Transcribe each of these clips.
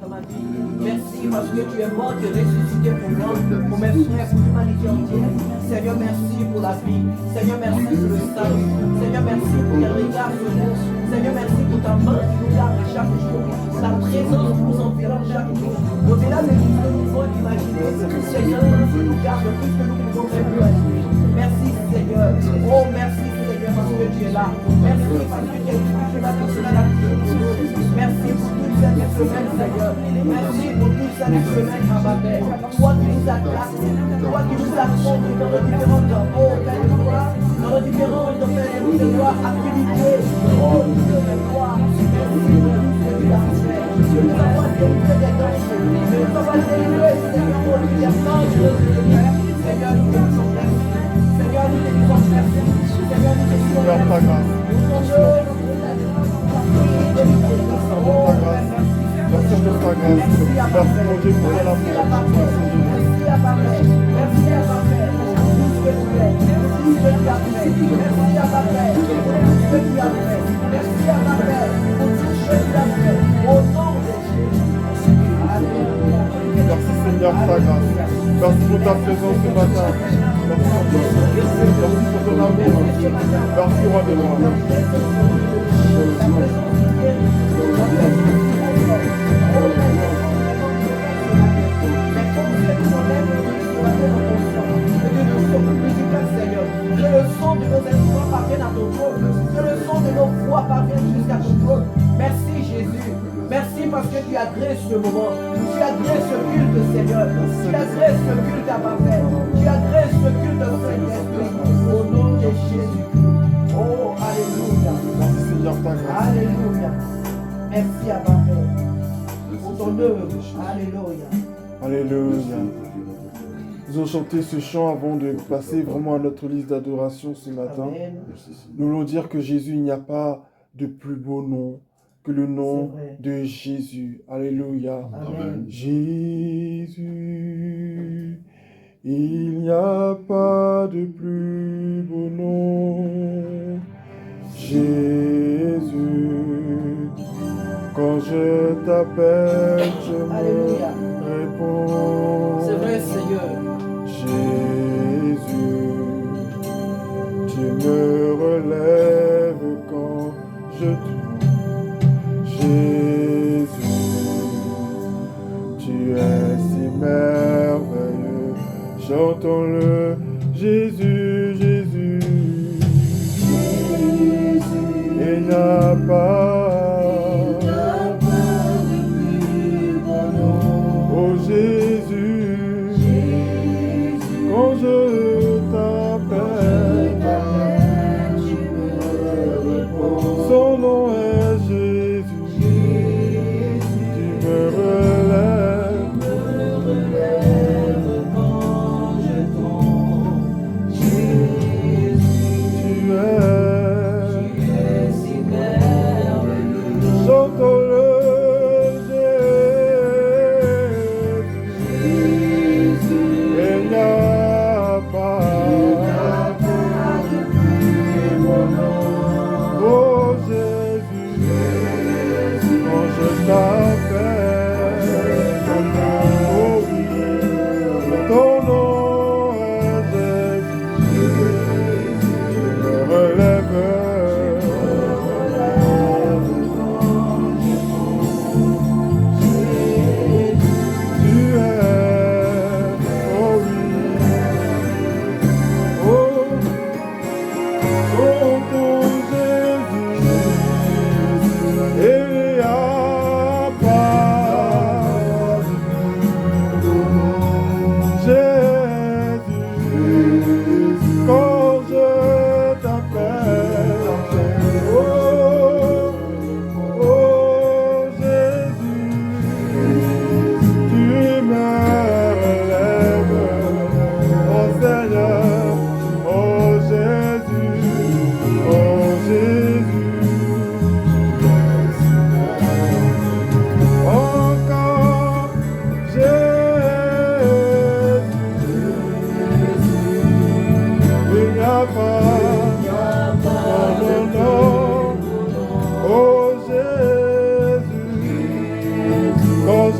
dans ma vie. Merci parce que tu es mort, tu es ressuscité pour moi, pour mes frères, pour l'humanité entière. Seigneur, merci pour la vie. Seigneur, merci pour le salut. Seigneur, merci pour tes regards sur nous. Seigneur, merci pour ta main qui nous garde chaque jour. Ta présence nous environne chaque jour. Au-delà de tout ce que nous pouvons imaginer, Seigneur, tu nous gardes plus que nous pouvons imaginer. Merci Seigneur. Oh, merci Seigneur parce que tu es là. Merci parce que tu es là pour cela. Merci pour toute cette semaine, Seigneur. Merci pour toute cette semaine à ma mère. Toi qui nous attaques, toi qui nous affrontes dans nos différentes dans nos différentes activités. Oh, Dieu de gloire. Merci pour tout ce que tu as fait. Tu nous as délivré des dangers. Tu nous as délivré, Seigneur, pour le diamant de Seigneur, nous te disons merci. Seigneur, nous te disons merci. Seigneur, nous te disons merci. Merci de ta grâce. Merci mon Dieu pour l'amour. Merci à ma mère. Merci à ma mère. Tout ce que tu es. Tout ce que tu as fait. Merci à ma mère. Tout ce que tu as fait. Merci à ma mère. Pour tout ce que tu as fait. Au nom de Jésus. Alléluia. Merci Seigneur pour ta grâce. Merci pour ta présence ce matin. Merci pour ton amour. Merci roi de gloire. Que le son de nos instruments parvienne à ton trône. Que le son de nos voix parvienne jusqu'à ton trône. Merci Jésus. Merci parce que tu as créé ce moment. Tu as créé ce culte, Seigneur. Tu as créé ce culte à ma mère. Tu as créé ce culte au Saint-Esprit. Au nom de Jésus. Oh, alléluia. Merci Seigneur pour ta grâce. Alléluia. Merci à ma mère. Pour ton œuvre. Alléluia. Alléluia. Nous allons chanter ce chant avant de passer vraiment à notre liste d'adoration ce matin. Amen. Nous voulons dire que Jésus, il n'y a pas de plus beau nom que le nom de Jésus. Alléluia. Amen. Jésus, il n'y a pas de plus beau nom. Jésus, quand je t'appelle, je Alléluia. me réponds. C'est vrai, Seigneur. Jésus, tu me relèves quand je Jésus, tu es si merveilleux, chantons-le, Jésus, Jésus, il n'y a pas de plus beau nom. Oh Jésus, quand je t'appelle, tu me réponds. Son nom est Jésus, tu me relèves quand je tombe. Jésus, tu es si merveilleux.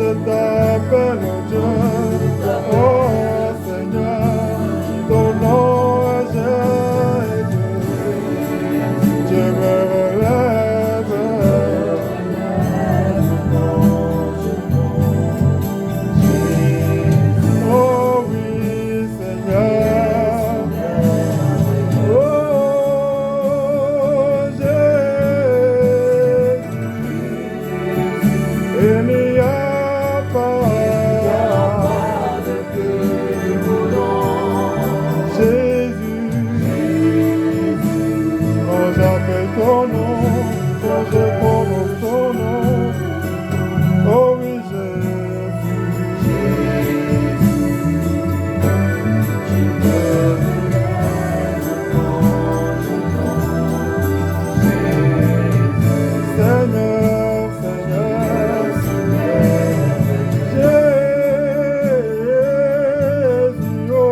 je t'appelle Dieu, oh Seigneur, ton nom est Jésus. Je me relève oh oui Seigneur, oh Jésus, il n'y a pas de plus beau nom. Jésus, quand j'appelle ton nom, quand je prononce ton nom, oh oui Seigneur, Seigneur, Jésus, oh,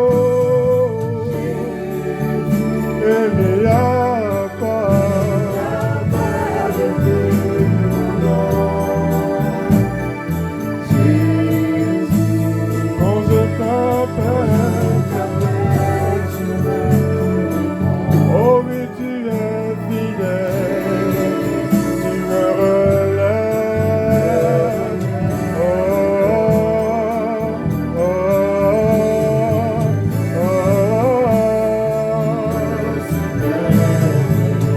il n'y a pas de plus beau quand je t'appelle, oh oui, tu es fidèle, tu me relèves, oh, oh, oh,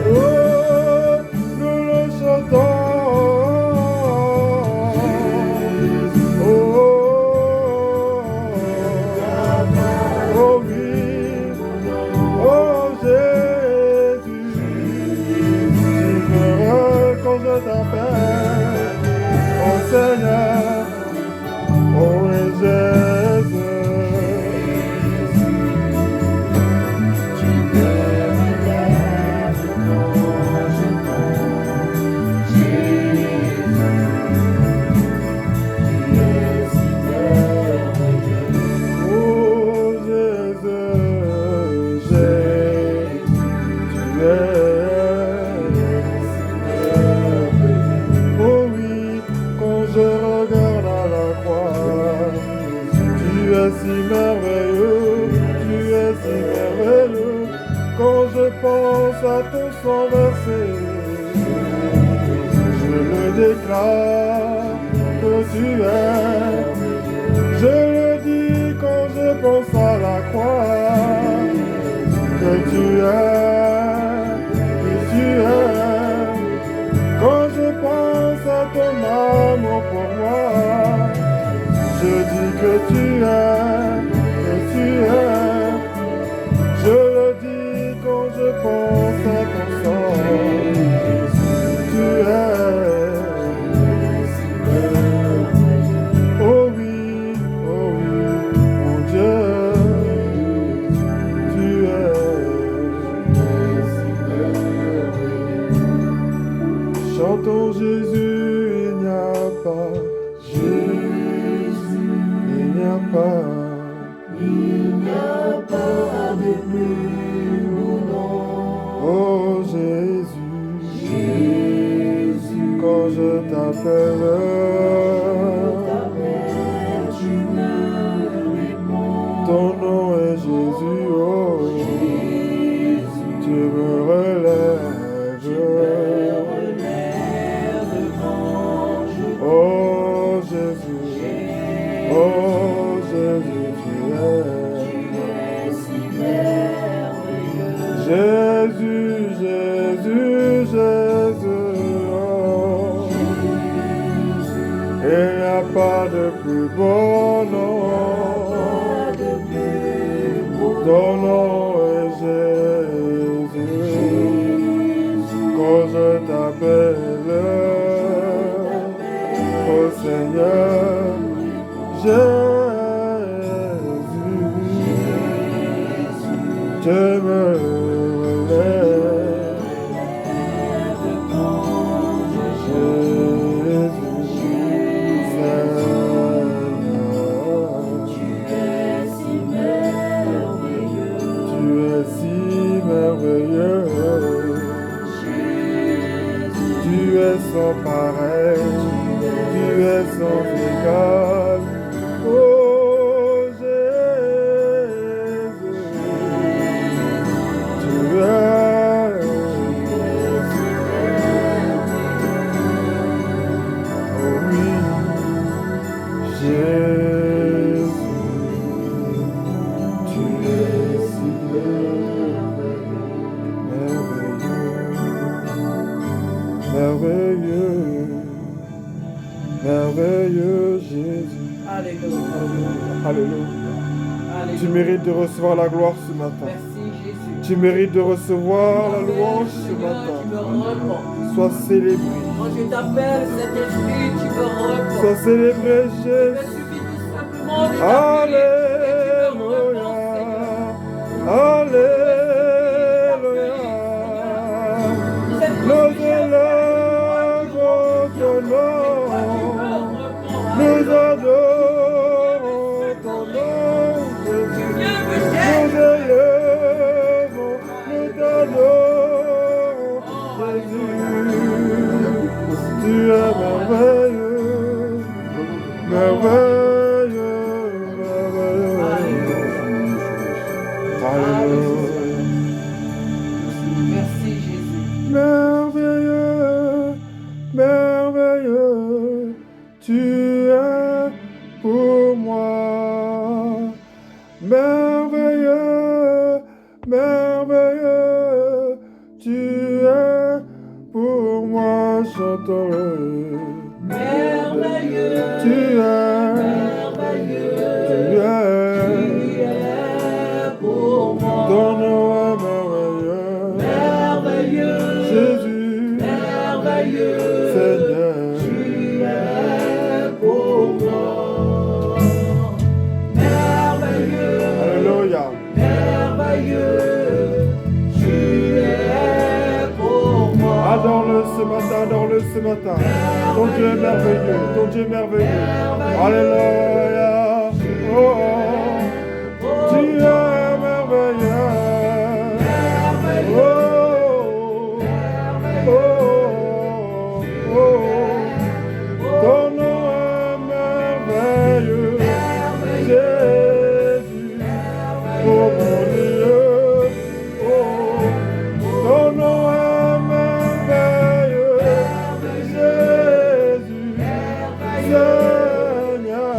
oh, nous le chantons, oh oui, oh Jésus, quand je t'appelle, oh Seigneur, oh oui Jésus. Oh Jésus, oh oui, quand je regarde à la croix, tu es si merveilleux, tu es si merveilleux. Quand je pense à ton sang versé, je le déclare que tu es. Je le dis quand je pense à la croix, que tu es, que tu es. Quand je pense à ton amour pour moi, je dis que tu es, que tu es. Je le dis quand je pense à ton sang, tu es. Oh oui, mon Dieu, tu es. Chantons Jésus, il n'y a pas, Jésus, il n'y a pas de plus beau nom. Oh Jésus, quand je t'appelle, tu me réponds. Ton nom est Jésus, oh tu me relèves. Oh Jésus, tu es si merveilleux. Jésus, oh. Il n'y a pas de plus beau nom. Ton nom est Jésus. Quand je t'appelle, oh Seigneur, Jésus, je me relève. Jésus, Seigneur, tu es si merveilleux. Tu es sans pareil, tu es sans égale. Oh Jésus, tu es. Oh oui, Jésus, tu es si merveilleux, merveilleux Jésus. Alléluia. Alléluia. Alléluia. Tu mérites de recevoir la gloire ce matin. Merci Jésus. Tu mérites de recevoir la louange ce Seigneur, tu matin. me réponds. Sois célébré. Quand je t'appelle, cet esprit, tu me réponds. Sois célébré Il me Jésus. suffit tout simplement de t'appeler et tu me Alléluia. réponds, Seigneur. Alléluia. Nous élevons ton nom. Nous adorons ton nom, Jésus. Nous élevons, nous t'adorons, Jésus. Tu es merveilleux, merveilleux, merveilleux. Alléluia. Merci Jésus. Merveilleux, merveilleux, tu es pour moi. Merveilleux, merveilleux, tu es pour moi, chantons-le. Merveilleux. Tu es, Merveilleux. tu es, Tu es pour moi. ton nom est merveilleux. Merveilleux. Jésus, Merveilleux. Seigneur. Tu es pour moi. Merveilleux. Alléluia. Merveilleux. Tu es pour moi. Adore-le ce matin, adore-le ce matin. Ton Dieu est merveilleux, ton Dieu est merveilleux. Alléluia. Oh, oh. Tu es merveilleux. Oh, oh, oh, oh. Ton nom est merveilleux. Jésus, oh mon Dieu. Oh, ton nom est merveilleux. Jésus, Seigneur.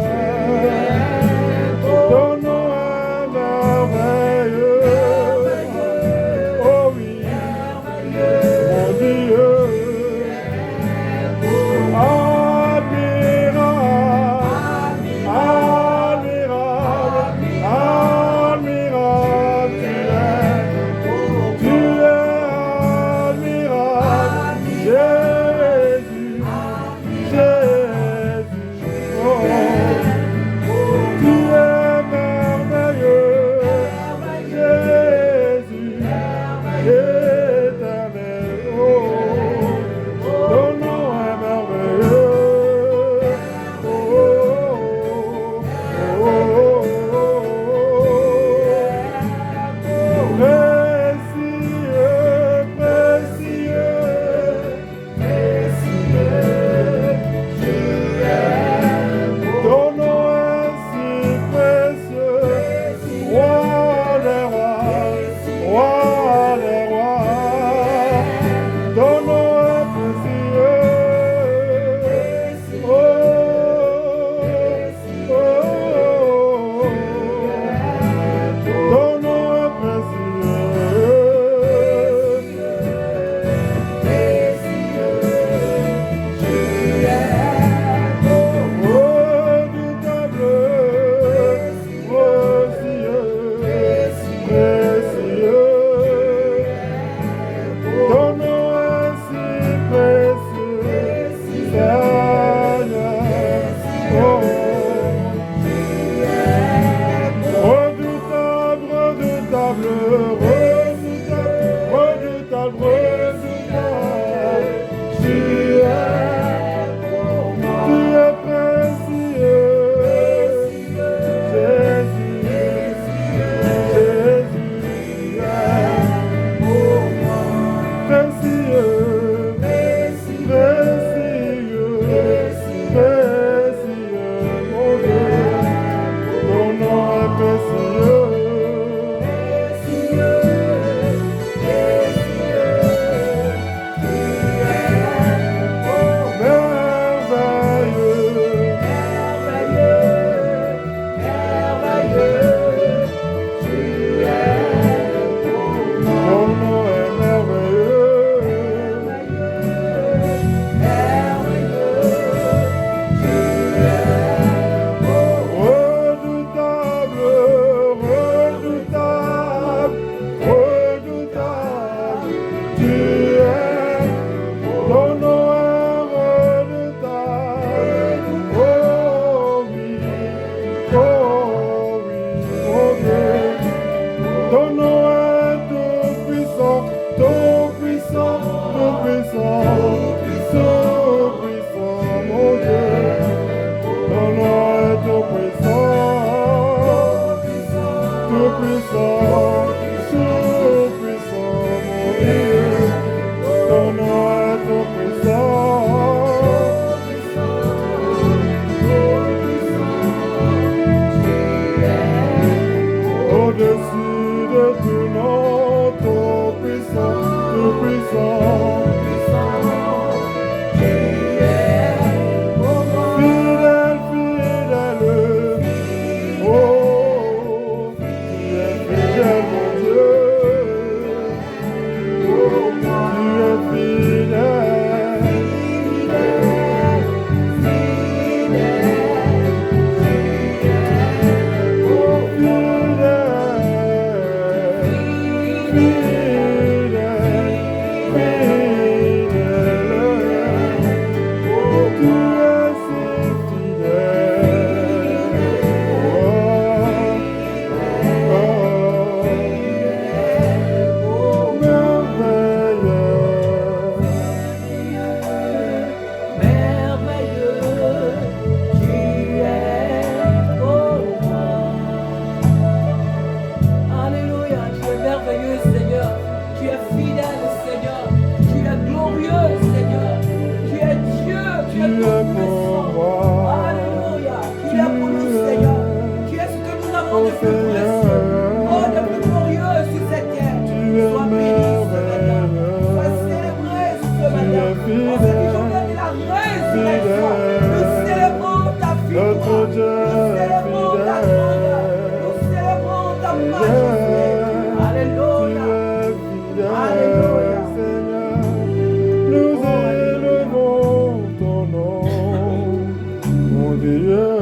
Seigneur.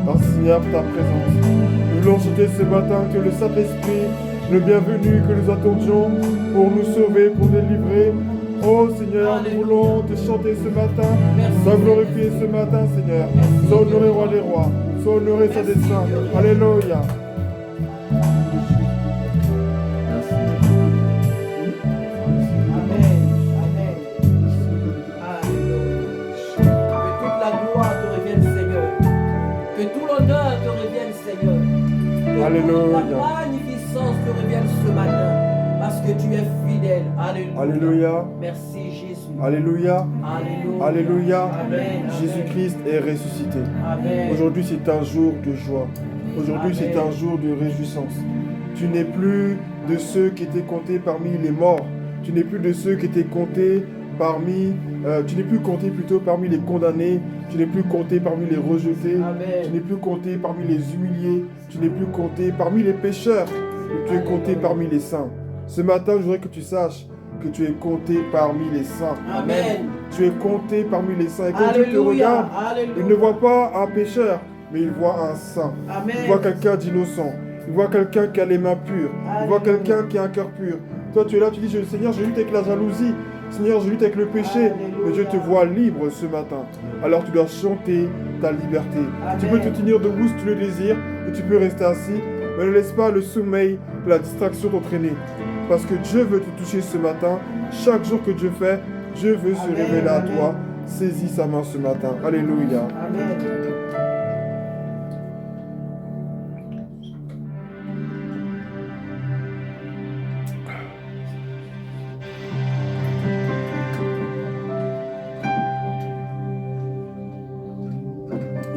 Merci Seigneur pour ta présence. Nous voulons chanter ce matin que le Saint-Esprit, le bienvenu que nous attendions pour nous sauver, pour nous délivrer. Oh Seigneur, nous voulons te chanter ce matin. Sois glorifié ce matin, Seigneur. Sois honoré, roi des rois. Sois honoré, Saint des saints. Alléluia. Alléluia. La magnificence te revienne ce matin parce que tu es fidèle. Alléluia. Alléluia. Merci Jésus. Alléluia. Alléluia. Alléluia. Amen. Jésus-Christ est ressuscité. Amen. Aujourd'hui, c'est un jour de joie. Aujourd'hui, c'est un jour de réjouissance. Tu n'es plus de ceux qui étaient comptés parmi les morts. Tu n'es plus de ceux qui étaient comptés parmi... tu n'es plus compté plutôt parmi les condamnés. Tu n'es plus compté parmi les rejetés. Amen. Tu n'es plus compté parmi les humiliés. Tu n'es plus compté parmi les pécheurs. Mais tu es compté parmi les saints. Ce matin, je voudrais que tu saches que tu es compté parmi les saints. Amen. Tu es compté parmi les saints. Et quand Dieu te regarde, il ne voit pas un pécheur, mais il voit un saint. Amen. Il voit quelqu'un d'innocent. Il voit quelqu'un qui a les mains pures. Il voit quelqu'un qui a un cœur pur. Toi, tu es là, tu dis, Seigneur, je lutte avec la jalousie. Seigneur, je lutte avec le péché. Mais je te vois libre ce matin. Alors tu dois chanter ta liberté. Amen. Tu peux te tenir debout si tu le désires. Et tu peux rester assis. Mais ne laisse pas le sommeil, la distraction t'entraîner. Parce que Dieu veut te toucher ce matin. Chaque jour que Dieu fait, Dieu veut se révéler à toi. Saisis sa main ce matin. Alléluia. Amen.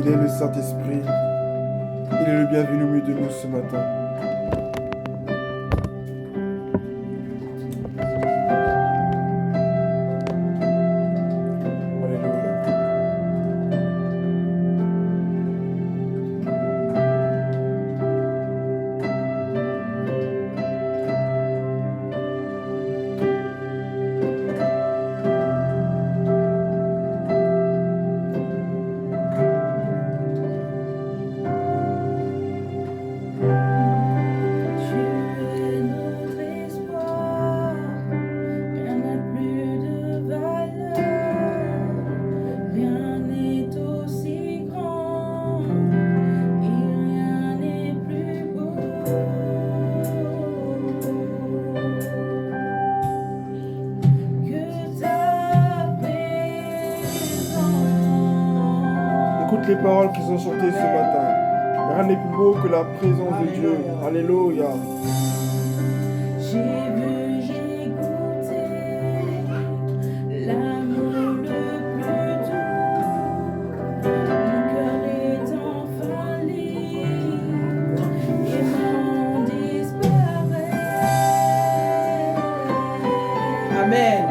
Il est le Saint-Esprit. Il est le bienvenu au milieu de nous ce matin. Écoute les paroles qui sont chantées ce matin. Rien n'est plus beau que la présence de Dieu. Alléluia. J'ai vu, j'ai goûté l'amour le plus doux. Mon cœur est enfalé et m'en disparaît. Amen.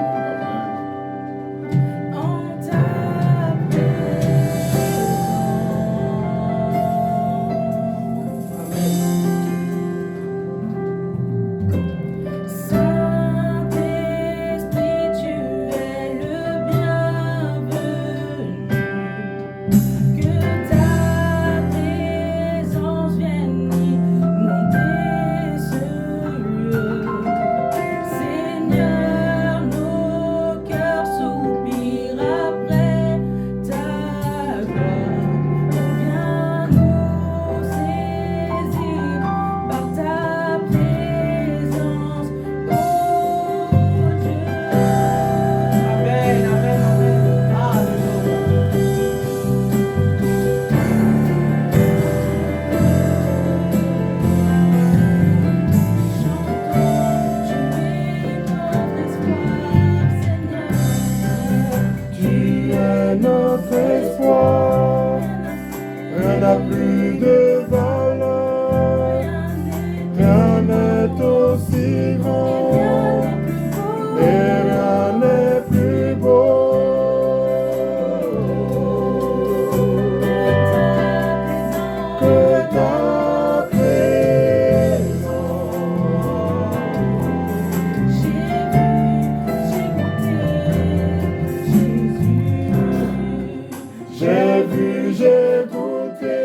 J'ai J'ai vu, j'ai goûté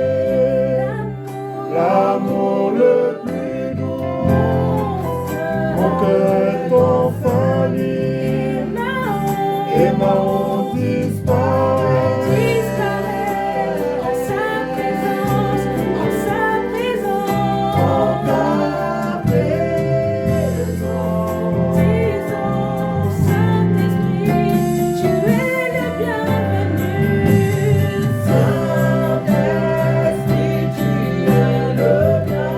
l'amour le plus doux. Mon cœur est enfin libre et ma honte disparaît. En sa présence, en sa présence. En ta présence. Disons, Saint-Esprit, tu es le bienvenu. Saint-Esprit, tu es le bienvenu.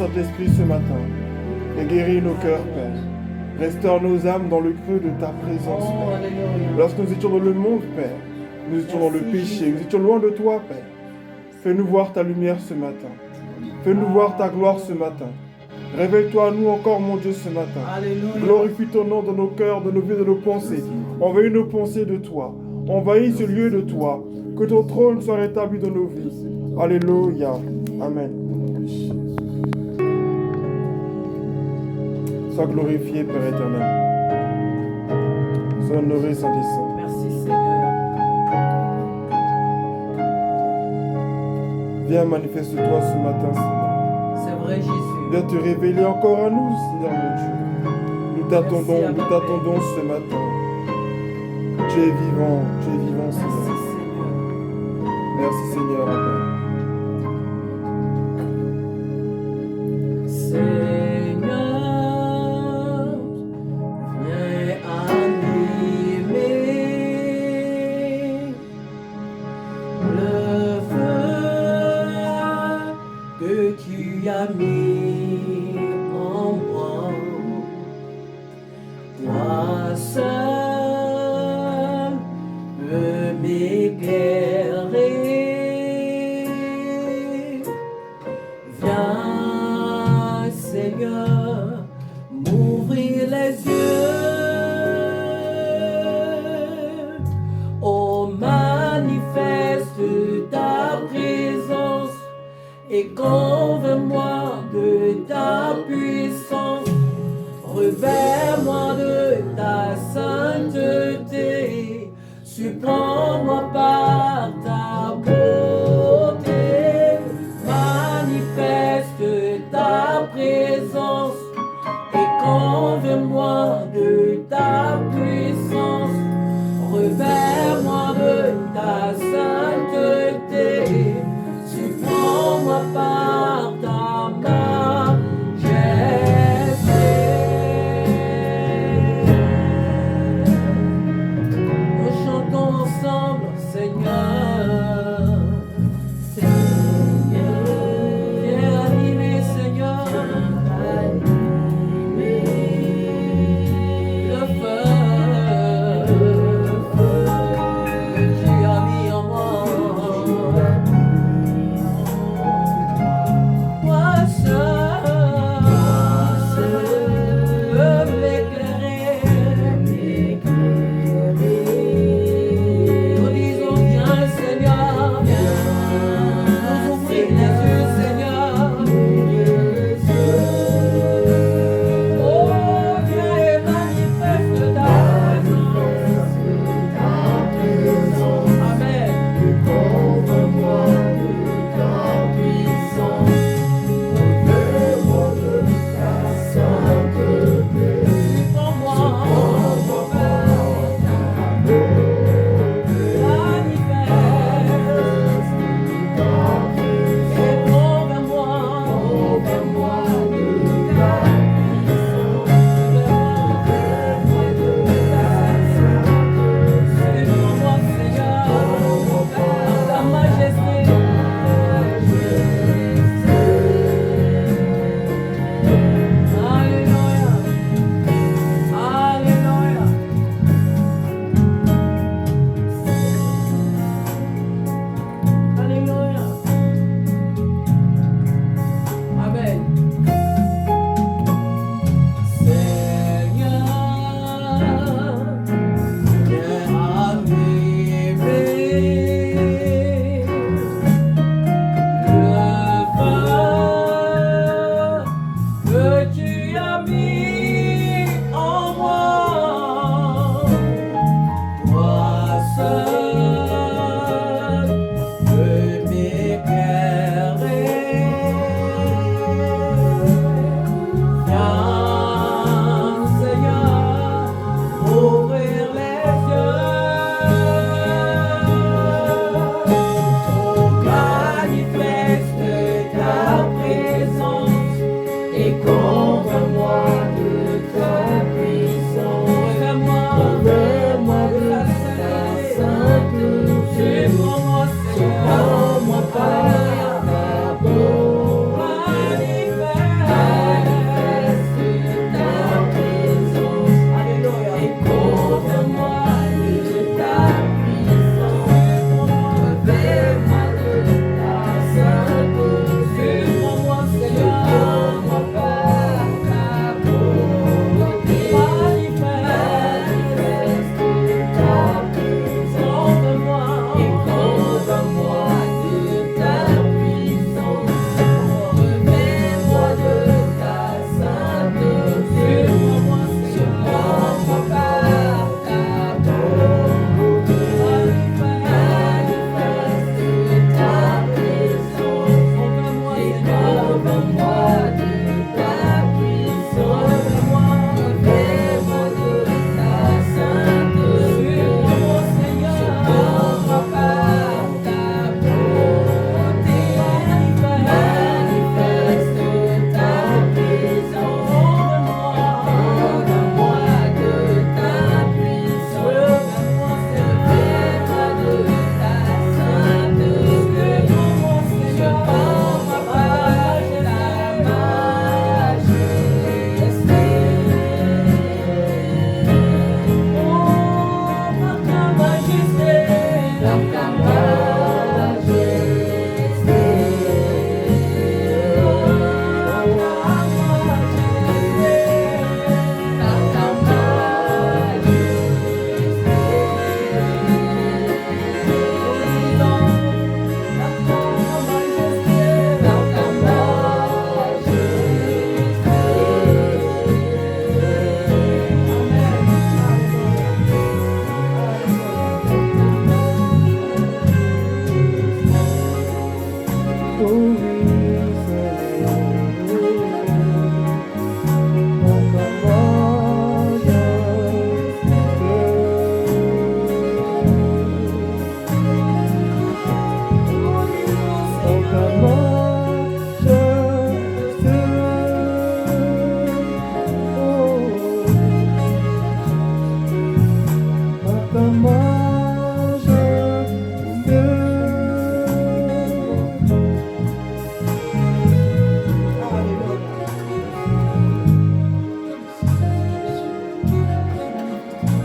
Saint-Esprit, ce matin, et guéris nos cœurs, Père. Restaure nos âmes dans le creux de ta présence, Oh, Père. alléluia. Lorsque nous étions dans le monde, Père, nous étions dans le péché, nous étions loin de toi, Père. Fais-nous voir ta lumière ce matin. Fais-nous voir ta gloire ce matin. Révèle-toi à nous encore, mon Dieu, ce matin. Alléluia. Glorifie ton nom dans nos cœurs, dans nos vies, dans nos pensées. Envahis nos pensées de toi. Envahis ce lieu de toi. Que ton trône soit rétabli dans nos vies. Alléluia. Amen. Sois glorifié, Père éternel. Sois honoré, Saint-Saint. Merci Seigneur. Viens, manifeste-toi ce matin, Seigneur. C'est vrai Jésus. Viens te révéler encore à nous, Seigneur mon Dieu. Nous t'attendons ce matin. Tu es vivant, Seigneur. Merci Seigneur. Merci, Seigneur. Amen. Seigneur, viens animer le feu que tu as mis en moi. Toi seul peux m'éclairer. Viens, Seigneur, m'ouvrir les yeux. Oh, manifeste ta présence et convainc-moi de ta puissance. Revers-moi de ta sainteté. Surprends-moi par ta beauté. Manifeste ta présence et convainc-moi de ta puissance. Revers-moi de ta sainteté. Surprends-moi par ta majesté. Nous chantons ensemble,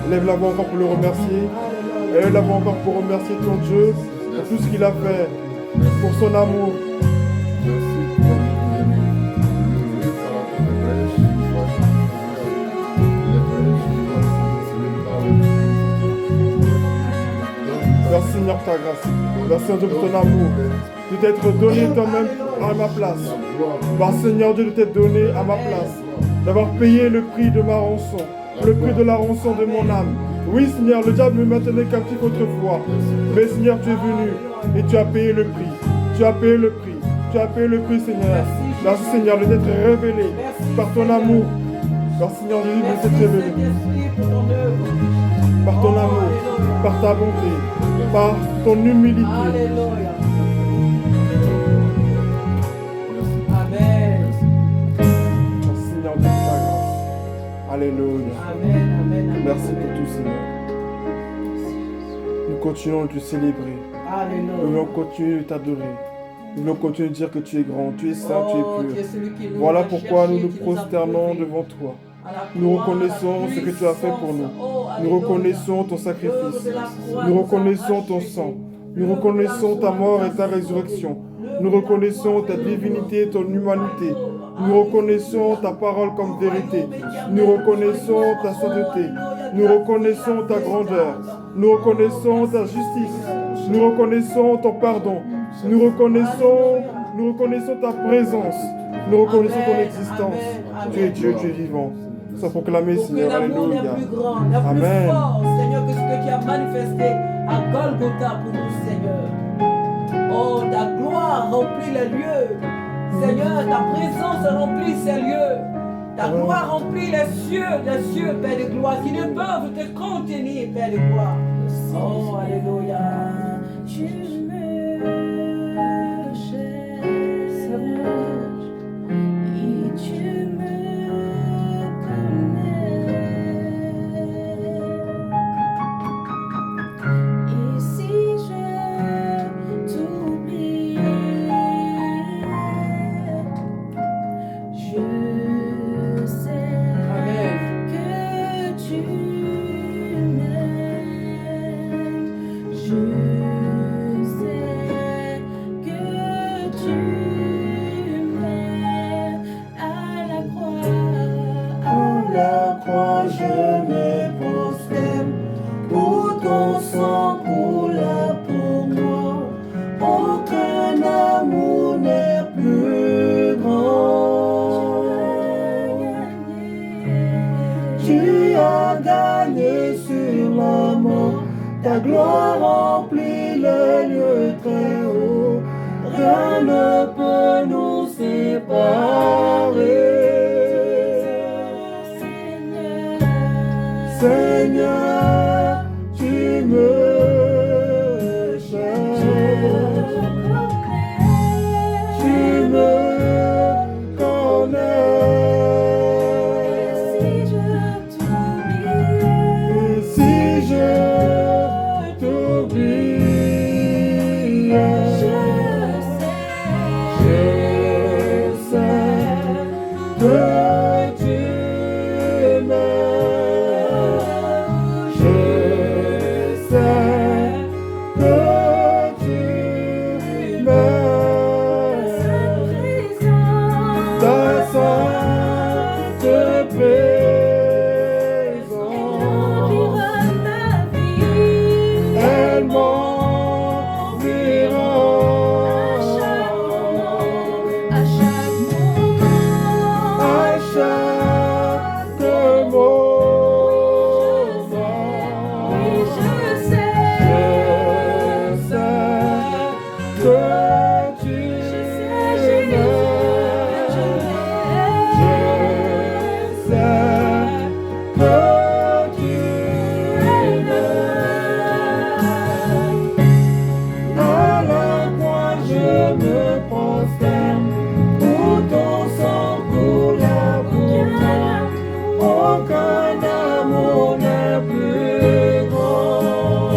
Lève la voix encore pour le remercier. Lève la voix encore pour remercier ton Dieu pour tout ce qu'il a fait, pour son amour. Merci Seigneur pour ta grâce. Merci Seigneur pour ton amour. De t'être donné toi-même à ma place. Merci Seigneur Dieu de t'être donné à ma place. D'avoir payé le prix de ma rançon. Le prix de la rançon de mon âme. Oui Seigneur, le diable me maintenait captif autrefois. Mais Seigneur, tu es venu et tu as payé le prix. Tu as payé le prix. Tu as payé le prix Seigneur. Merci Seigneur de t'être révélé par ton amour. Merci Seigneur Jésus de t'être révélé. Par ton amour, par ta bonté, par ton humilité. Alléluia. Amen. Merci Seigneur de ta grâce. Alléluia. Amen. Amen. Merci pour tout Seigneur. Nous continuons de te célébrer. Nous Alléluia. voulons continuer de t'adorer. Nous voulons continuer de dire que tu es grand, tu es saint, tu es pur. Voilà pourquoi nous nous prosternons devant toi. Nous reconnaissons ce que tu as fait pour nous. Nous reconnaissons ton sacrifice. Nous reconnaissons ton sang. Nous reconnaissons ta mort et ta résurrection. Nous reconnaissons ta divinité et ton humanité. Nous reconnaissons ta parole comme vérité. Nous reconnaissons ta sainteté. Nous reconnaissons ta grandeur. Nous reconnaissons ta justice. Nous reconnaissons ton pardon. Nous reconnaissons ta présence. Nous reconnaissons ton existence. Tu es Dieu, tu es vivant. Sois proclamé, Seigneur. Alléluia. Amen. Seigneur, que ce que tu as manifesté à Golgotha pour nous, Seigneur. Oh, ta gloire remplit les lieux. Seigneur, ta présence remplit ces lieux. Ta gloire remplit les cieux, Père de gloire, qui ne peuvent te contenir, Père de gloire. Oh, alléluia. Tu me cherches et tu me connais. Et si je t'oublie, je sais Amen. que tu m'aimes. Je sais que tu m'aimes. À la croix, Je me prosterne pour ton sang coulé pour moi. Aucun amour n'est plus grand. Tu as gagné sur la mort. Ta gloire remplit les lieux très hauts. Rien ne peut nous séparer. Seigneur, tu me cherches, tu me connais. Et si je t'oublie, je sais que tu m'aimes. Je sais que tu m'aimes. Ta sainte présence, elle m'environne. À chaque moment, je sais que tu m'aimes. Je sais que tu m'aimes. À la croix, je me prosterne pour ton sang coulé pour moi. Aucun amour n'est plus grand.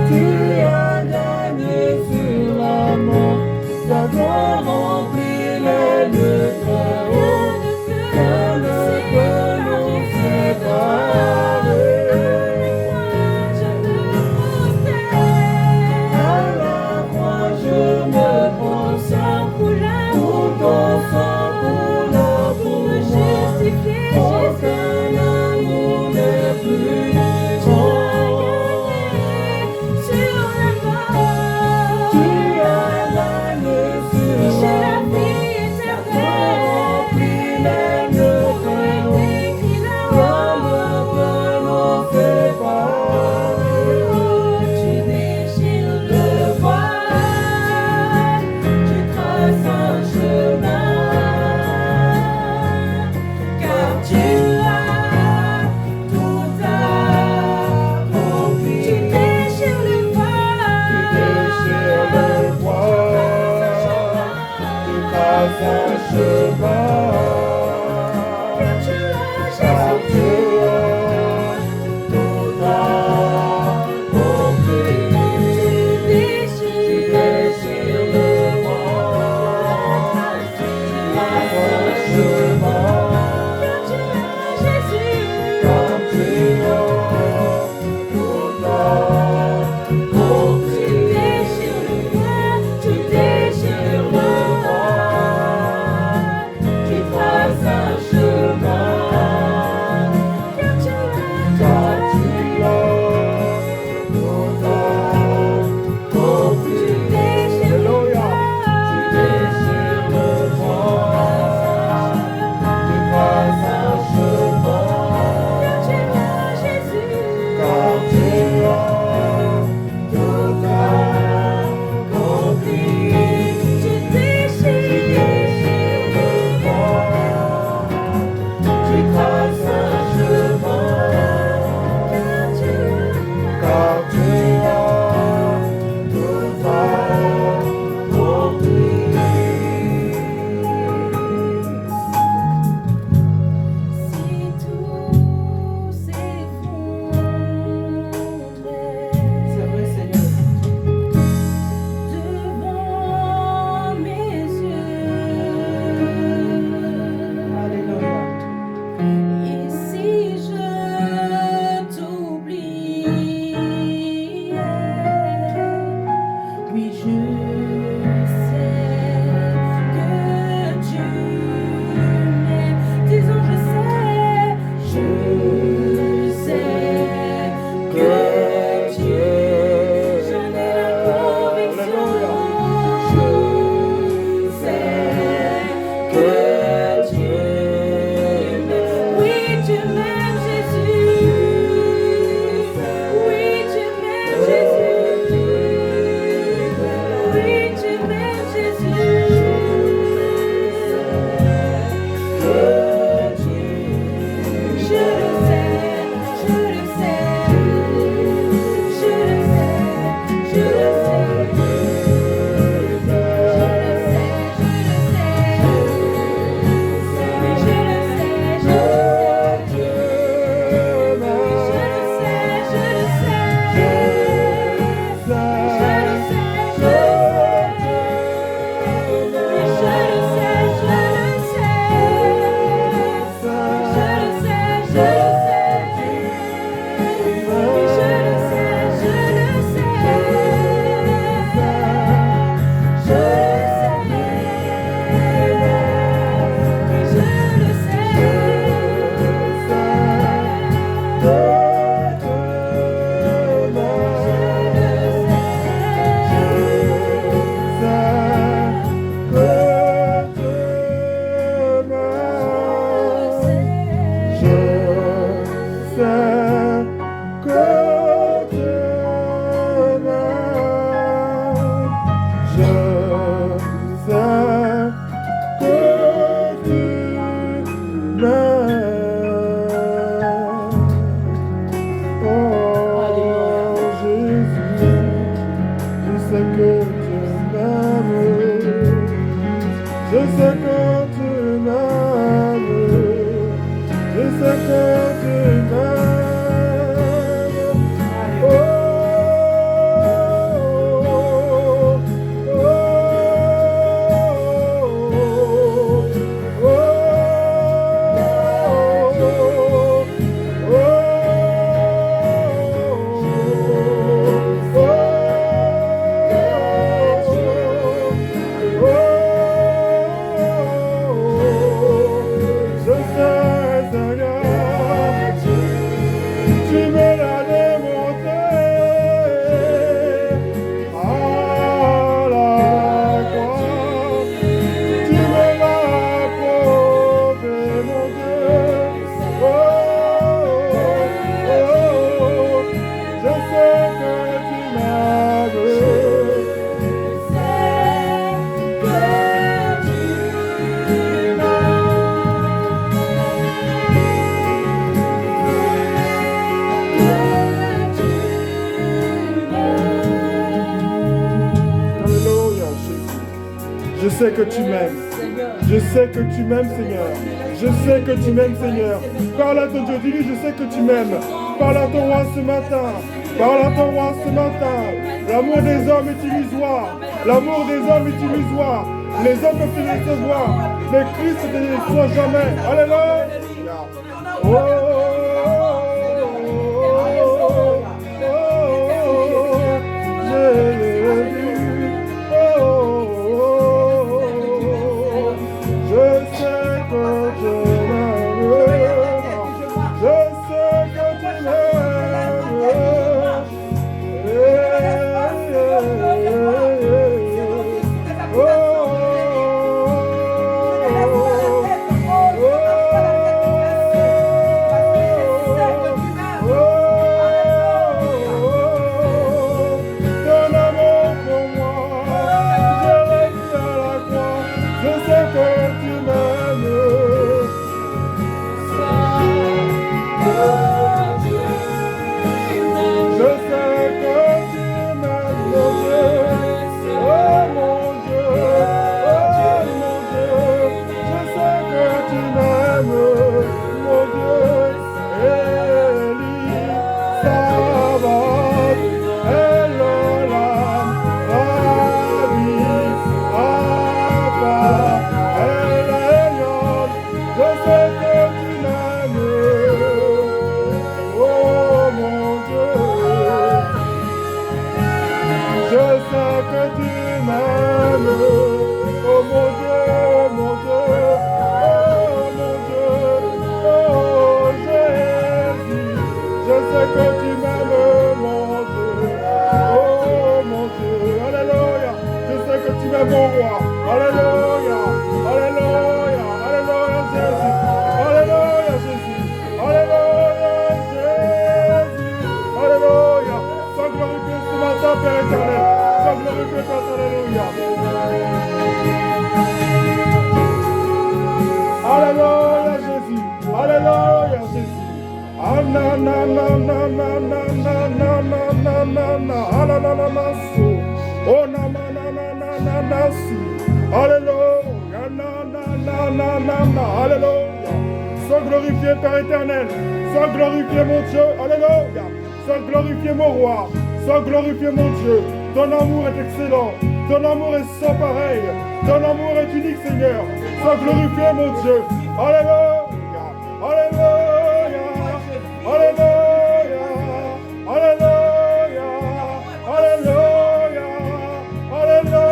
Tu as gagné sur la mort. Ta gloire remplit les lieux très hauts. Rien ne peut nous Je sais que tu m'aimes. Je sais que tu m'aimes, Seigneur. Je sais que tu m'aimes, Seigneur. Parle à ton Dieu, dis-lui, je sais que tu m'aimes. Parle à ton roi ce matin. Parle à ton roi ce matin. L'amour des hommes est illusoire. L'amour des hommes est illusoire. Les hommes peuvent te décevoir, mais Christ ne te déçoit jamais. Alléluia. Oh, Sois glorifié, Père éternel. Sois glorifié, mon Dieu. Alléluia. Sois glorifié, mon roi. Sois glorifié, mon Dieu. Ton amour est excellent. Ton amour est sans pareil. Ton amour est unique, Seigneur. Sois glorifié, mon Dieu. Alléluia. Alléluia. Alléluia. Alléluia. Alléluia. Alléluia.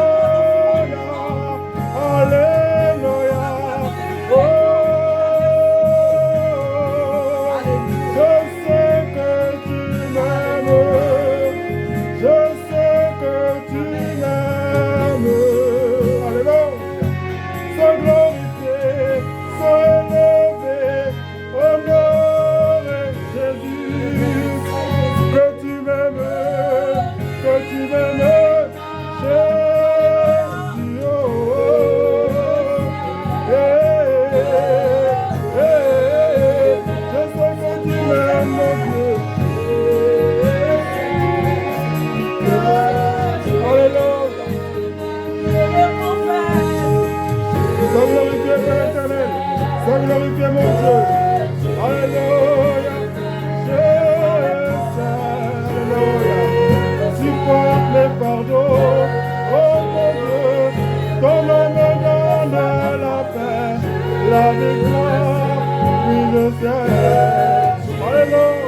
Alléluia. Oh. Sois glorifié, mon Dieu. Alléluia. Alléluia. Supporte les pardons. Oh mon Dieu. Ton nom me donne la paix, la victoire. Oui, je sais. Alléluia.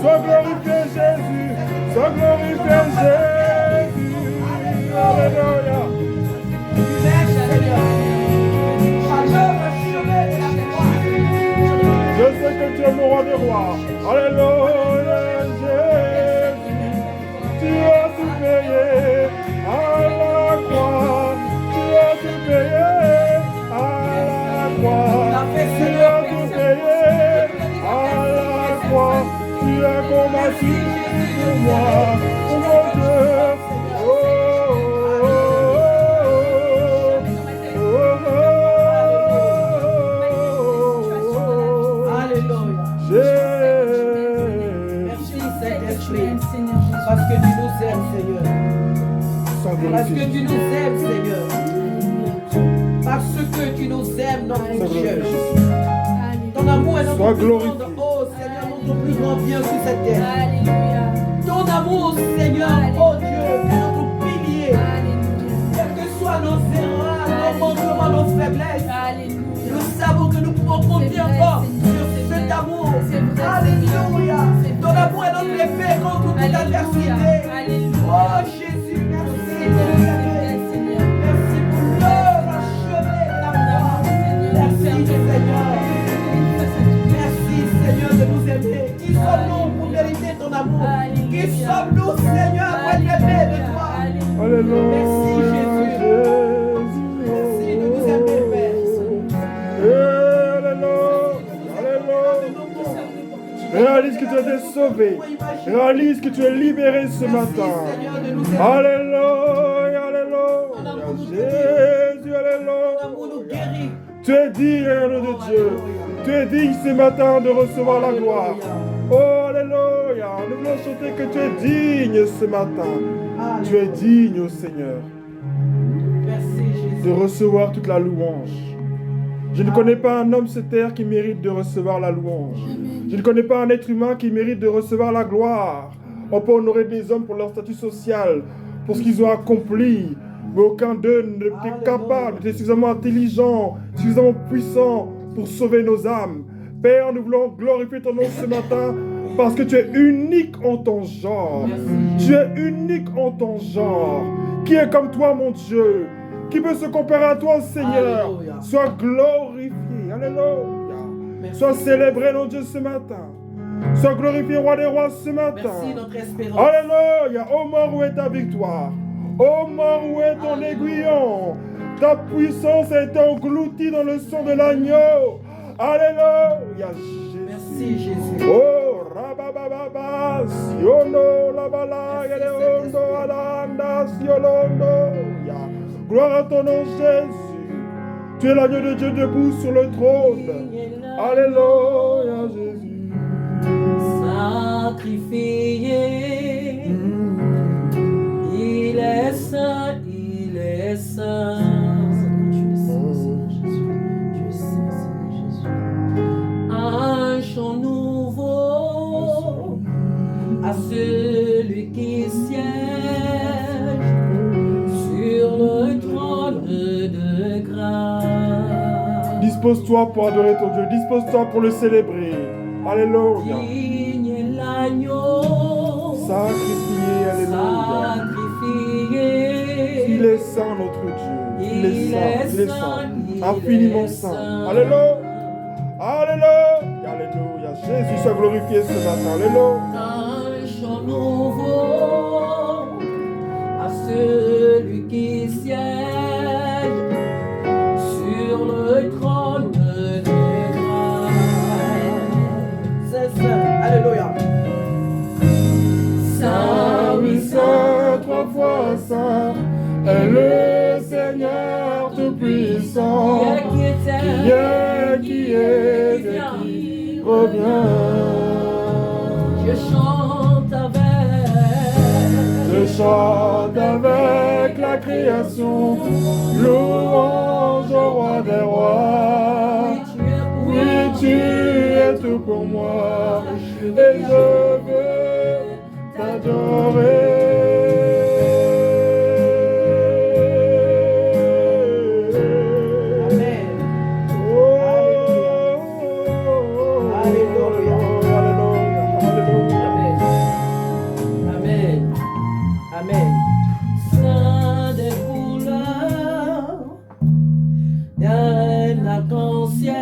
Sois glorifié Jésus, sois glorifié Jésus. Alléluia. mon roi des rois. Alléluia, Jésus. Tu as tout payé à la croix. Tu as tout payé à la croix. Tu as tout payé à la croix. Tu as combattu pour moi, pour mon Dieu. Parce que tu nous aimes, Seigneur. Parce que tu nous aimes, Seigneur. Parce que tu nous aimes, notre Dieu. Ton amour est notre plus grand, oh Seigneur, notre plus grand bien sur cette terre. Ton amour, Seigneur, oh Dieu, est notre pilier. Quelles que soient nos erreurs, nos manquements, nos faiblesses, nous savons que nous pouvons compter encore sur cet amour. Alléluia. Ton amour est notre épée contre toute adversité. Oh Jésus, merci de nous aimer. Merci pour l'œuvre achevée de la croix. Merci Seigneur. Merci Seigneur de nous aimer. Qui sommes-nous pour mériter ton amour? Qui sommes-nous Seigneur pour être aimés de toi? Merci Jésus. Merci de nous aimer Père. Réalise que tu as été sauvé. Réalise que tu es libéré ce matin. Alléluia, alléluia. Jésus, alléluia. Tu es digne, de Dieu. Tu es digne ce matin de recevoir la gloire. Oh, alléluia. Nous voulons chanter que tu es digne ce matin. Tu es digne, ô Seigneur, de recevoir toute la louange. Je ne connais pas un homme sur terre qui mérite de recevoir la louange. Je ne connais pas un être humain qui mérite de recevoir la gloire. On peut honorer des hommes pour leur statut social, pour ce qu'ils ont accompli, mais aucun d'eux n'était capable, n'était suffisamment intelligent, suffisamment puissant pour sauver nos âmes. Père, nous voulons glorifier ton nom ce matin parce que tu es unique en ton genre. Tu es unique en ton genre. Qui est comme toi, mon Dieu? Qui peut se comparer à toi, Seigneur? Alléluia. Sois glorifié. Alléluia. Sois célébré, mon Dieu, ce matin. Sois glorifié, roi des rois, ce matin. Merci notre espérance. Alléluia. Ô mort, où est ta victoire? Ô mort, où est ton aiguillon? Ta puissance a été engloutie dans le sang de l'agneau. Alléluia. Merci Jésus. Oh, rabababa, siono, la bala, yaleondo, alanda, siolondo. Gloire à ton nom, Jésus. Tu es l'agneau de Dieu debout sur le trône. Alléluia, Jésus. Sacrifié, il est saint, il est saint. Un chant nouveau à celui qui siège sur le trône de grâce. Dispose-toi pour adorer ton Dieu. Dispose-toi pour le célébrer. Alléluia. Digne est l'agneau Sacrifié, alléluia. sacrifié. Il est saint, notre Dieu. Il est saint, il est saint. Infiniment saint. Alléluia. Alléluia. Alléluia. Jésus soit glorifié ce matin. Alléluia. Un chant nouveau à celui qui siège sur le trône de grâce. C'est ça. Alléluia. Saint, oui, Saint, trois fois saint, est le Seigneur tout-puissant. qui était, Qui est, et qui revient. je chante Je chante avec la création, louange au roi des rois. Oui, tu es tout pour moi, et je veux t'adorer. Amen. Alléluia. Amen. Amen. Saint des couleurs d'un arc-en-ciel,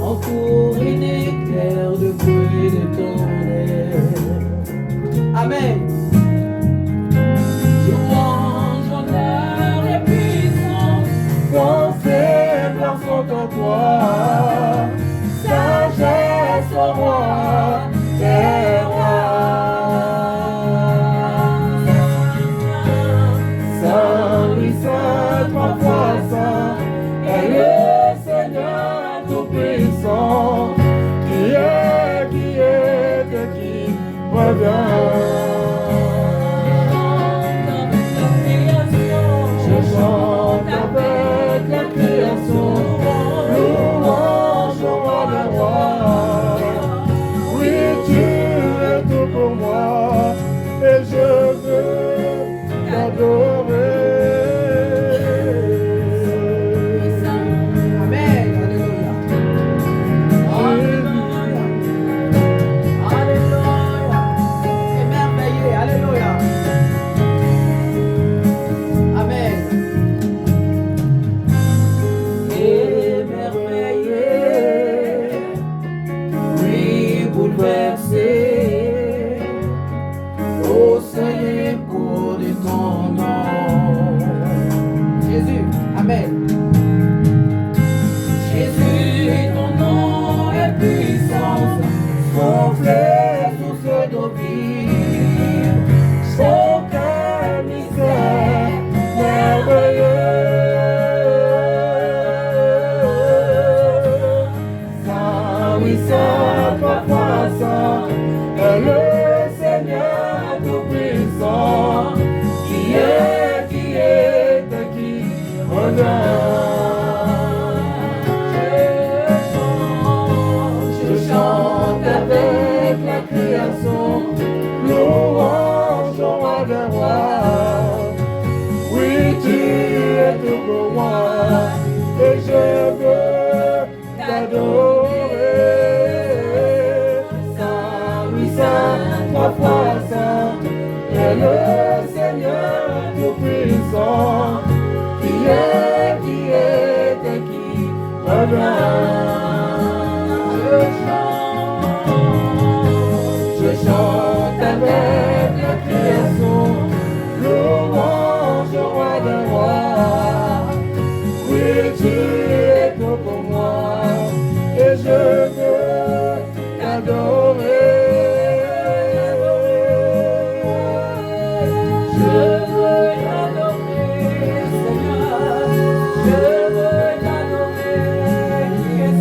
entouré toi. Sagesse au roi des rois. Saint, oui, Saint, trois fois Saint, est le Seigneur Tout-Puissant, qui revient. Je chante avec la création, louange au roi des rois. Oui, tu es tout pour moi, et je veux t'adorer. Amen. Alléluia. Alléluia. Émerveillé. Alléluia. Amen. Émerveillé. Oui, bouleversé. Oh Seigneur, pour de ton nom. Jésus. Amen. Jésus, ton nom est puissance, gonflé source d'eau vive, aucun mystère merveilleux. Saint, oui, Saint, papa Saint, est le Seigneur Tout-Puissant, qui revient. Je chante avec la création, louange au roi des rois. Oui, tu es tout pour moi, et je veux t'adorer. Saint, oui, Saint, trois fois Saint, est le Seigneur Tout-Puissant, qui revient. Je chante avec la création, louange au roi des rois. Oui, tu es tout pour moi, et je veux t'adorer. Je veux t'adorer, Seigneur. Je veux t'adorer, qui es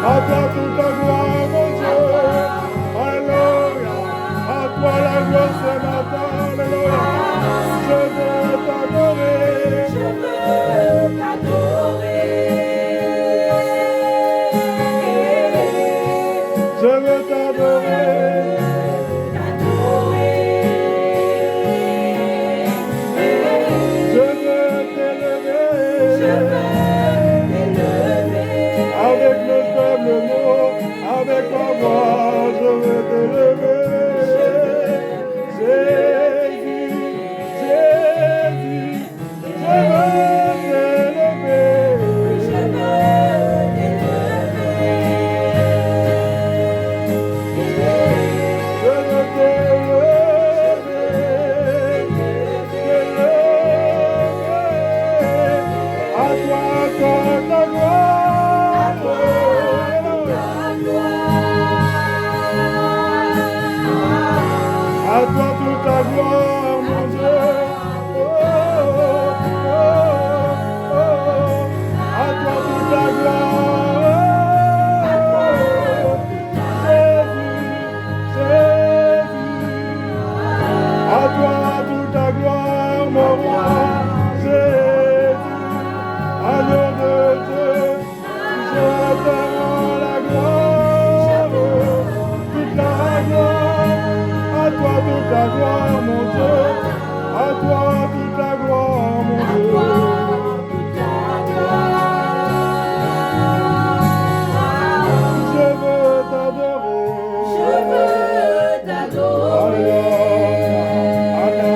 À toi toute la gloire, mon Dieu. Alléluia. À toi la gloire ce matin. Alléluia. Je veux t'adorer. Je veux t'adorer. Je veux t'adorer. Je veux t'élever. Avec le faible mot, avec ma voix, je veux t'élever. Jésus, Jésus, je veux t'élever. Je veux t'élever. À toi ta gloire. À toi toute la gloire, mon Dieu. Oh, oh, oh, oh. À toi toute la gloire. Jésus, Jésus. À toi toute la gloire, mon roi. Jésus, agneau de Dieu. Je te rends la gloire. Toute la gloire. À toi toute la gloire, mon Dieu. À toi toute la gloire, mon Dieu. Je veux t'adorer. Alléluia.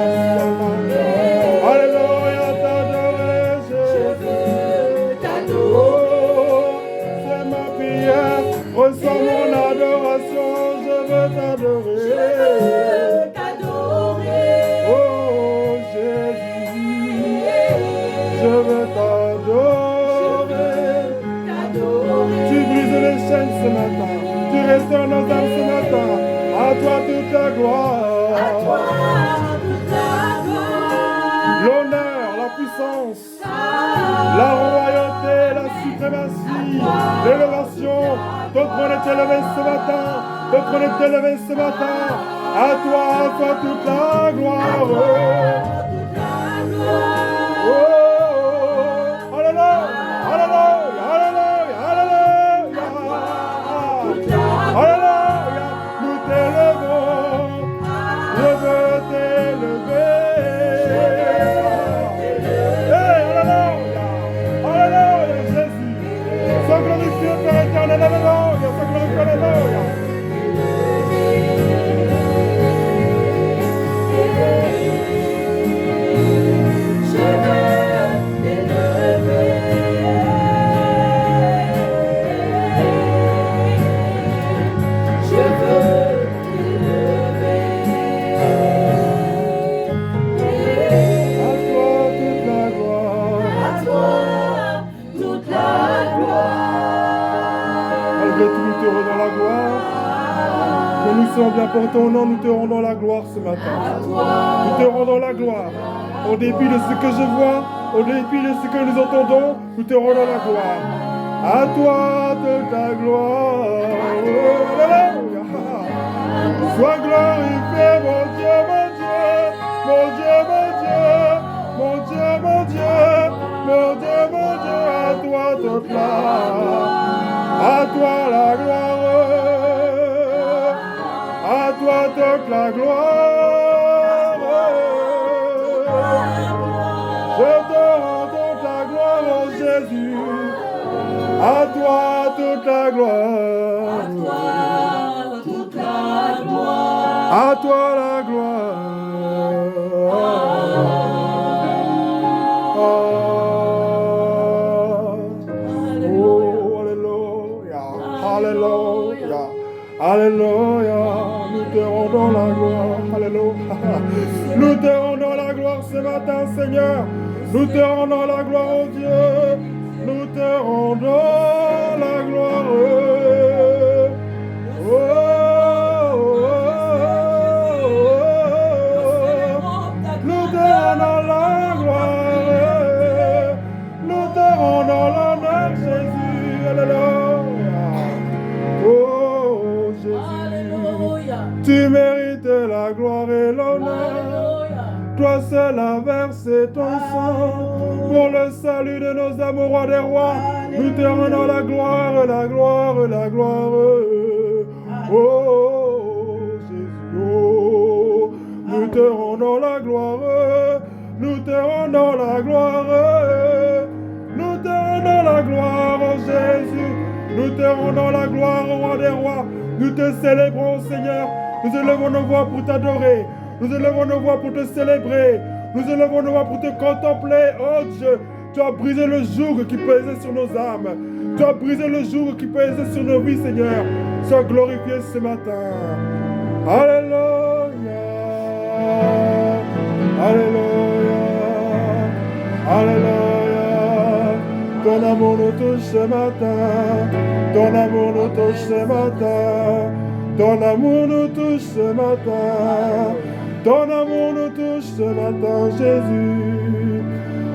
Alléluia, t'adorer, Jésus. Oh, c'est ma prière. Reçois mon adoration. Je veux t'adorer. Oh Jésus, je veux t'adorer. Tu brises les chaînes ce matin, tu restaures nos âmes ce matin. À toi toute la gloire, l'honneur, la puissance, la royauté, la suprématie, l'élévation. Ton trône est élevé ce matin, ton trône est élevé ce matin. À toi toute la gloire. Oh, alléluia, alléluia, alléluia, alléluia. Alléluia, nous t'élevons. Je veux t'élever. Hey, alléluia, alléluia, Jésus. Sois glorifié, Père éternel, alléluia, sois glorifié, alléluia. Nous sommes bien pour ton nom, nous te rendons la gloire ce matin. Nous te rendons la gloire. Au dépit de ce que je vois, au dépit de ce que nous entendons, nous te rendons la gloire. À toi toute la gloire. Oh, alléluia. Sois glorifié, mon Dieu, mon Dieu, mon Dieu, mon Dieu, mon Dieu, mon Dieu, mon Dieu, mon Dieu. À toi toute la, à toi la gloire. À toi toute la gloire. Je te rends toute la gloire, oh Jésus. À toi toute la gloire. À toi la gloire. Oh, alléluia. Alléluia. Alléluia. Nous te rendons la gloire. Alléluia. Nous te rendons la gloire ce matin, Seigneur. Nous te rendons la gloire, oh Dieu. Nous te rendons la gloire. Oh, oh, oh, oh. Nous te rendons la gloire. Nous te rendons l'honneur, Jésus. Tu mérites la gloire et l'honneur. Alléluia. Toi seul as versé ton sang pour le salut de nos âmes, au roi des rois. Nous te rendons la gloire, la gloire, la gloire. Oh Jésus, oh, nous te rendons la gloire. Nous te rendons la gloire. Nous te rendons la gloire, oh Jésus. Nous te rendons la gloire, au roi des rois. Nous te célébrons, Seigneur. Nous élevons nos voix pour t'adorer. Nous élevons nos voix pour te célébrer. Nous élevons nos voix pour te contempler. Oh Dieu, tu as brisé le joug qui pesait sur nos âmes. Tu as brisé le joug qui pesait sur nos vies, Seigneur. Sois glorifié ce matin. Alléluia. Alléluia. Alléluia. Ton amour nous touche ce matin. Ton amour nous touche ce matin. Ton amour nous touche ce matin. Ton amour nous touche ce matin, Jésus.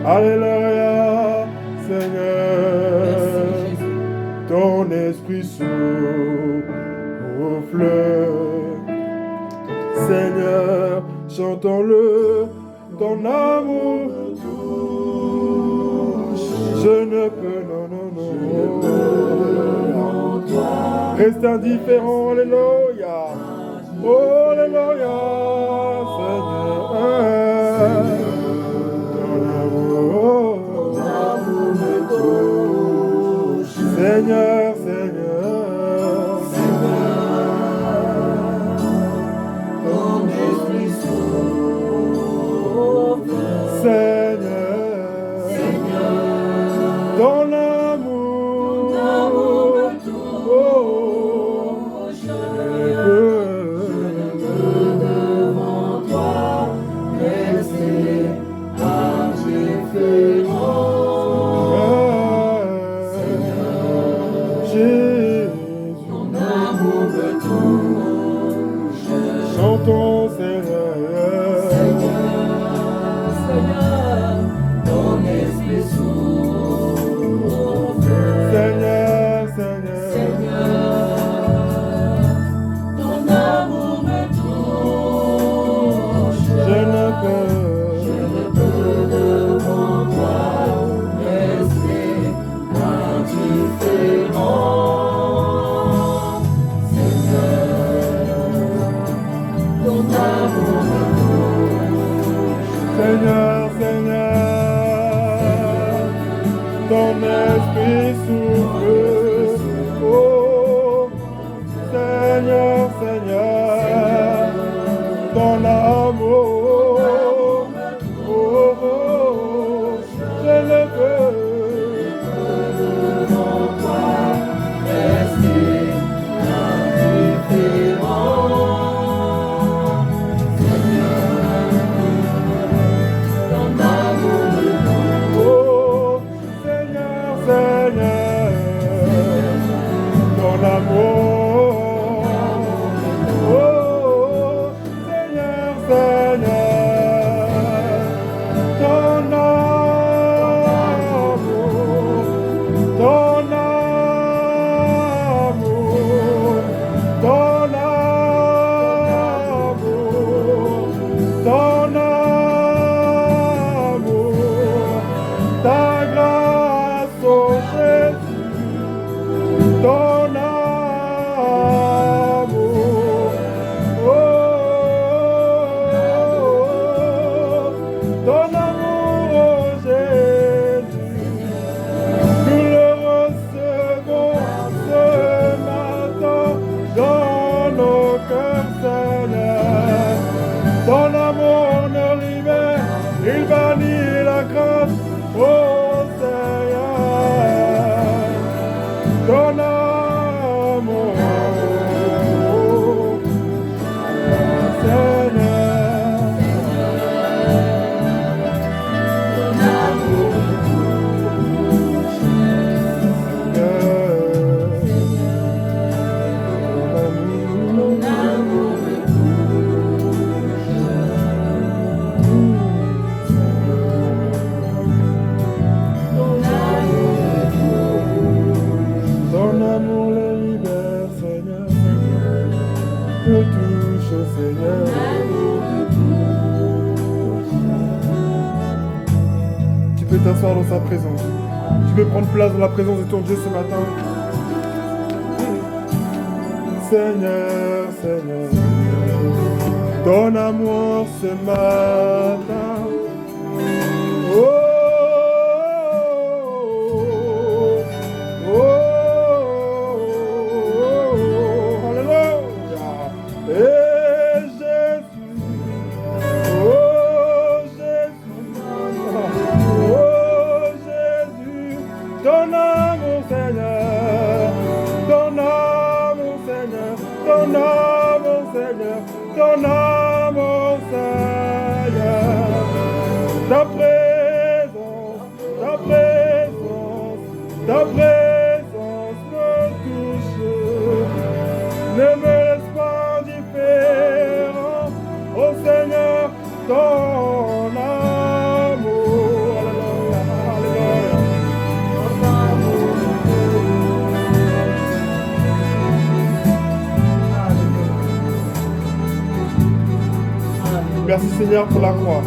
Alléluia, Seigneur. Merci, Jésus. Ton esprit souffle. Seigneur, chantons-le. Ton amour me touche. Je ne peux, non, non, non. Reste indifférent, alléluia. Oh, alléluia, Seigneur. Ton amour me touche. Seigneur, Seigneur. Ton esprit souffle. Seigneur. Ton amour me touche. Oh. Chantons, Seigneur. Seigneur, ton esprit souffle. Seigneur, Seigneur. Seigneur, ton amour me touche. Je ne peux devant toi rester indifférent. Seigneur, ton amour me touche. Seigneur, Seigneur, ton esprit souffle. Oh, Seigneur, Seigneur, ton amour. Oh, oh, je ne peux. Devant toi rester indifférent. Ton amour me touche. Oh, Seigneur, Seigneur, ton amour. t'asseoir dans sa présence. Tu peux prendre place dans la présence de ton Dieu ce matin. Seigneur, Seigneur, ton amour ce matin. Oh, oh, oh, oh, alléluia. Et Jésus, oh Jésus, oh Jésus, ton amour Seigneur, ton amour Seigneur, ton amour Seigneur, ton amour Seigneur, ta présence, ta présence, ta présence me touche, ne me laisse pas indifférent, oh Seigneur, ton amour, alléluia, alléluia. Merci Seigneur pour la croix.